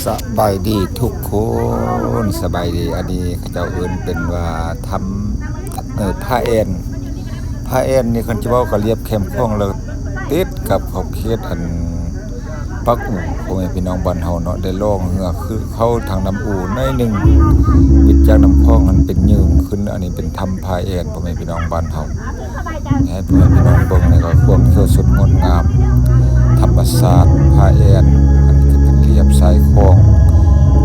สบายดีทุกคนสบายดีอันนี้เขาเจ้าเอิ้นเป็นว่าทำผ้าแอนนี่คนจะเว้าก็เรียบเข้มข้นแล้วติดกับขอบเขตอันปักอู่พ่อแม่พี่น้องบ้านเฮาเนาะได้ล่องเรือคือเข้าทางน้ำอู่หน่อยหนึงวิทย์จากน้ำคลองมันเป็นยืงขึ้นอันนี้เป็นทำผ้าแอนพ่อแม่พี่น้องบ้านเฮาให้พ่อแม่พี่น้องเบิ่งนี่ก็ความเขียวสดงดงามธรรมชาติผ้าแอนอันนี้จะเป็นเรียบชายคลอง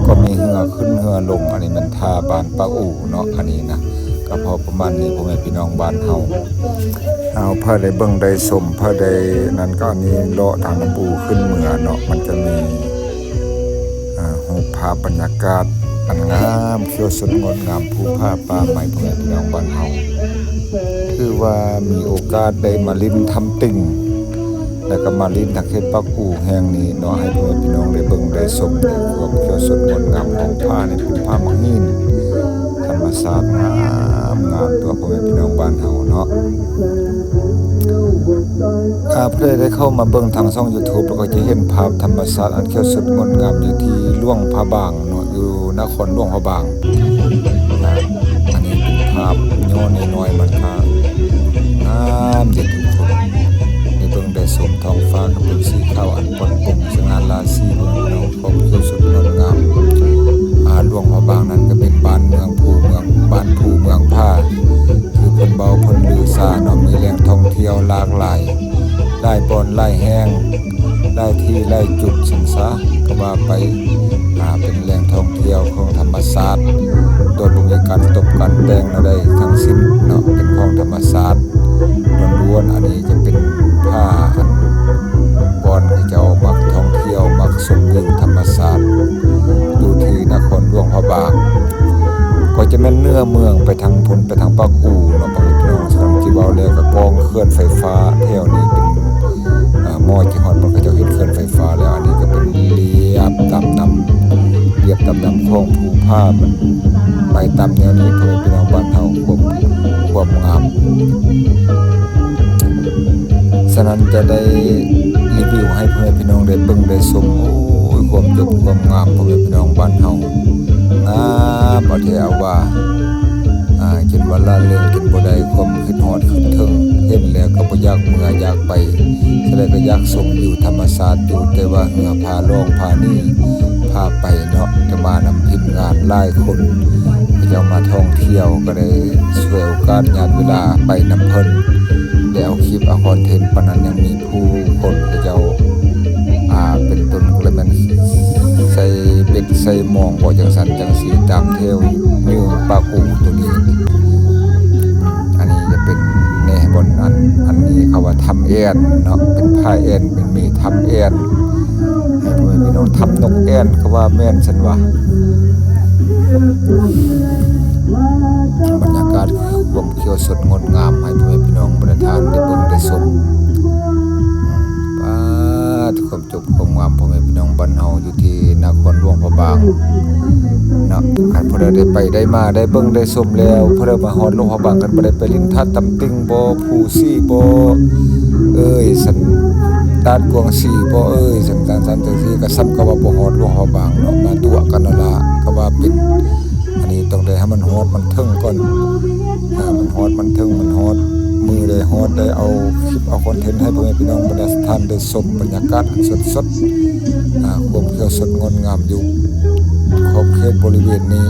ก็มีเรือขึ้นเรือลงอันนี้มันท่าบ้านปักอู่เนาะอันนี้นะก็พอประมาณนี้พ่อแม่พี่น้องบ้านเฮาเอาพอได้เบิ่งได้ชมพอได้นั่นก็อันนี้เลาะทางน้ำปูขึ้นเมือเนาะมันจะมีรูปภาพบรรยากาศอันงามเขียวสดงดงามภูผาป่าไม้พ่อแม่พี่น้องบ้านเฮาคือว่ามีโอกาสได้มาลิ้มทำติ่งแล้วก็มาลิ้นทางเขตปักอู่แห่งนี้เนาะให้พ่อแม่พี่น้องได้เบิ่งได้ชมได้ความเขียวสดงดงามของผ้านี่เป็นผ้ามังหินธรรมชาติงามตัวพ่อแม่พี่น้องบ้านเฮาเนาะเพื่อได้เข้ามาเบิ่งทางช่อง YouTube แล้วก็จะเห็นภาพธรรมชาติอันเขียวสดงดงามอยู่ที่หลวงพระบางเนาะอยู่นครหลวงพระบางอันนี้เป็นภาพย่อน้อยๆมันค่ะงามเด็ดทุกคนในเบิ่งได้ชมท้องฟ้าก็เป็นสีขาวอันปนปุ่มสง่าราศีเนาะความเขียวสดงดงามหลวงพระบางนั้นก็เป็นบ้านเมืองบ้านภูเมืองผ้าคือเพิ่นเบาเพิ่นลือซาเนาะมีแหล่งท่องเที่ยวหลากหลายหลายบอนหลายแห่งหลายที่หลายจุดสินซะก็ว่าไปเป็นแหล่งท่องเที่ยวของธรรมชาติโดยบ่มีการตกกันแต่งเนาะได้ทั้งสิ้นเนาะเป็นของธรรมชาติล้วนๆอันนี้จะเป็นผ้าอันบอนที่เจ้ามักท่องเที่ยวมักชมวิวธรรมชาติอยู่ที่นครหลวงพระบางก็จะแม่นเนื้อเมืองไปทางพุ่นไปทางปักอู่เนาะบางพี่น้องสังที่เว้าแล้วก็กองเคลื่อนไฟฟ้าแถวนี้เป็นมอที่ฮอดมันก็จะเห็นเคลื่อนไฟฟ้าแล้วอันนี้ก็เป็นเรียบตามน้ำคลองภูผามันไปตามแนวนี้พ่อแม่พี่น้องบ้านเฮาความงามฉะนั้นจะได้รีวิวให้พ่อแม่พี่น้องได้เบิ่งได้ชมโอ้ยความจบความงามพ่อแม่พี่น้องบ้านเฮางามเอาแท้เอาว่าจนว่าละเรื่องจนบ่ได้ความคิดฮอดคิดถึงเห็นแล้วก็บ่อยากเมื่ออยากไปแสดงก็อยากชมอยู่ธรรมชาติอยู่แต่ว่าเหือพาล่องพานี่พาไปเนาะจะมานำทีมงานหลายคนก็จะมาท่องเที่ยวก็ได้ช่วยโอกาสยามเวลาไปนำเพิ่นได้เอาคลิปเอาคอนเทนต์ปานนั้นยังมีผู้คนก็เจ้าเป็นต้นก็เลยมันใส่เบ็ดใส่มองบ่จังซั่นจังสีตามเทวยืมปลากูตัวนี้อันนี้จะเป็นแน่บนอันนี้เขาว่าทำแอนเนาะเป็นผ้าแอนเป็นมีทำแอนให้พ่อแม่พี่น้องทำนกแอนเขาว่าแม่นซั่นว่าบรรยากาศความเขียวสดงดงามให้พ่อแม่พี่น้องประทานได้เบิ่งได้ชมความจบความงามพ่อแม่พี่น้องบ้านเฮาอยู่ที่นครหลวงพระบางเนาะคันผู้ใดได้ไปได้มาได้เบิ่งได้ชมแล้วเพิ่นมาฮอดหลวงพระบางกันบ่ได้ไปลิ้นทัดตำติงบ่ผู้ซี่บ่สันดานกวงซี่บ่สันจังซี่ก็ซ้ำก็ว่าบ่ฮอดหลวงพระบางเนาะมาตัวกันนั่นล่ะก็ว่าเป็นอันนี้ต้องได้ให้มันฮอดมันถึงก่อนมันฮอดมันถึงมันฮอดมือได้ฮอดได้เอาคลิปเอาคอนเทนต์ให้พ่อแม่พี่น้องบรรดาท่านได้ชมบรรยากาศสดความเขียวสดงดงามอยู่ขอบเขตบริเวณนี้